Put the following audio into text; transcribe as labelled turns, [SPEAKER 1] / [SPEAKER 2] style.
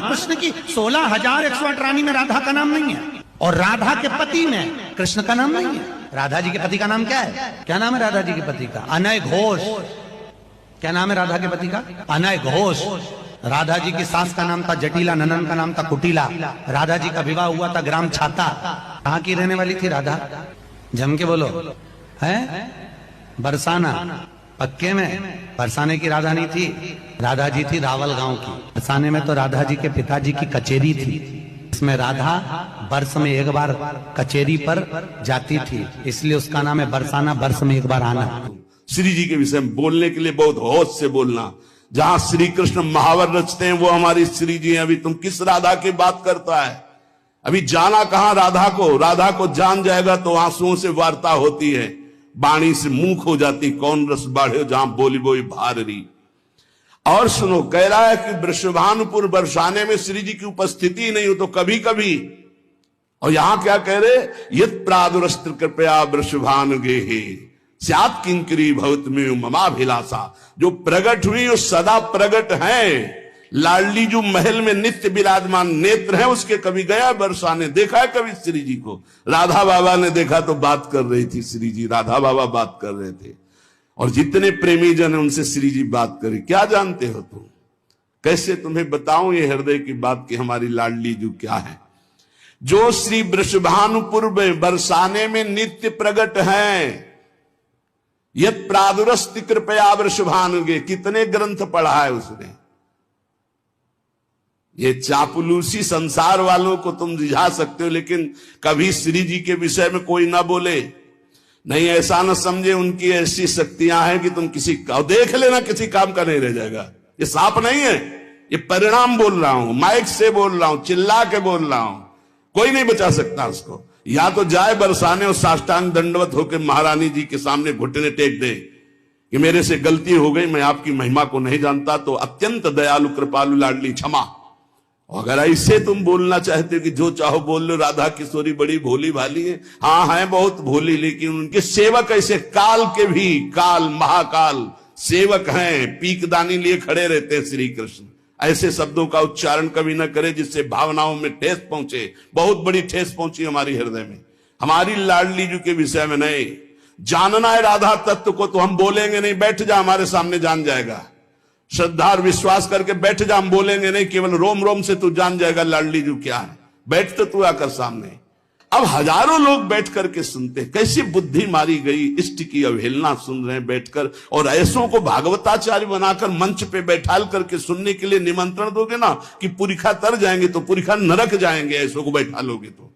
[SPEAKER 1] कृष्ण की 16,108 रानी में राधा का नाम नहीं है, और राधा के पति में कृष्ण का नाम नहीं है। राधा जी के पति का नाम क्या है? क्या नाम है राधा जी के पति का? अनय घोष। क्या नाम है राधा के पति का? अनय घोष। राधा जी की सास का नाम था जटिला, ननन का नाम था कुटिला। राधा जी का विवाह हुआ था ग्राम छाता। कहाँ की रहने वाली थी राधा? जम के बोलो। है बरसाना। पक्के में बरसाने की राधा नहीं थी, राधा जी थी रावल गांव की। बरसाने में तो राधा जी के पिताजी की कचेरी थी, इसमें राधा वर्ष में एक बार कचेरी पर जाती थी, इसलिए उसका नाम है बरसाना, वर्ष में एक बार आना।
[SPEAKER 2] श्री जी के विषय में बोलने के लिए बहुत होश से बोलना। जहां श्री कृष्ण महावर रचते हैं वो हमारी श्री जी हैं। अभी तुम किस राधा की बात करता है? अभी जाना कहां राधा को? राधा को जान जाएगा तो आंसुओं से वार्ता होती है, बाणी से मुंह हो जाती, कौन रस बाढ़े जहां बोली बोई भारी। और सुनो, कह रहा है कि वृषभानुपुर बरसाने में श्री जी की उपस्थिति नहीं हो तो कभी कभी, और यहां क्या कह रहे? यत प्रादुरस्त्र कृपया वृषभानु गेहे स्यात् किंकरी भवत में ममाभिलाषा। जो प्रगट हुई वो सदा प्रगट है। लाडली जो महल में नित्य विराजमान नेत्र है उसके, कभी गया बरसाने? देखा है कभी श्री जी को? राधा बाबा ने देखा तो बात कर रही थी श्री जी, राधा बाबा बात कर रहे थे, और जितने प्रेमी जन है उनसे श्री जी बात करे। क्या जानते हो तुम? कैसे तुम्हें बताऊं ये हृदय की बात कि हमारी लाडली जो क्या है, जो श्री वृषभानुपुर में बरसाने में नित्य प्रगट है। यत प्रादुरस्ति कृपया वृषभानुगे, कितने ग्रंथ पढ़ा है उसने। ये चापलूसी संसार वालों को तुम रिझा सकते हो, लेकिन कभी श्री जी के विषय में कोई ना बोले। नहीं, ऐसा ना समझे उनकी ऐसी शक्तियां हैं कि तुम किसी का देख लेना किसी काम का नहीं रह जाएगा। ये सांप नहीं है, ये परिणाम बोल रहा हूं, माइक से बोल रहा हूं, चिल्ला के बोल रहा हूं, कोई नहीं बचा सकता उसको। या तो जाए बरसाने और साष्टांग दंडवत होकर महारानी जी के सामने घुटने टेक दे कि मेरे से गलती हो गई, मैं आपकी महिमा को नहीं जानता, तो अत्यंत दयालु कृपालु लाडली क्षमा। अगर ऐसे तुम बोलना चाहते हो कि जो चाहो बोल लो, राधा किशोरी बड़ी भोली भाली है, हाँ है बहुत भोली, लेकिन उनके सेवक ऐसे काल के भी, काल महाकाल सेवक हैं, पीकदानी लिए खड़े रहते हैं श्री कृष्ण। ऐसे शब्दों का उच्चारण कभी न करे जिससे भावनाओं में ठेस पहुंचे। बहुत बड़ी ठेस पहुंची हमारी हृदय में। हमारी लाडली जी के विषय में नहीं जानना है राधा तत्व को तो हम बोलेंगे नहीं, बैठ जा हमारे सामने जान जाएगा। श्रद्धा और विश्वास करके बैठ जा, हम बोलेंगे नहीं, केवल रोम रोम से तू जान जाएगा लाडली जी क्या है। बैठ तो तू आकर सामने। अब हजारों लोग बैठ करके सुनते, कैसी बुद्धि मारी गई, इष्ट की अवहेलना सुन रहे हैं बैठकर, और ऐसों को भागवताचार्य बनाकर मंच पे बैठाल करके सुनने के लिए निमंत्रण दोगे ना कि पुरिखा तर जाएंगे तो पुरिखा नरक जाएंगे, ऐसों को बैठा लोगे तो।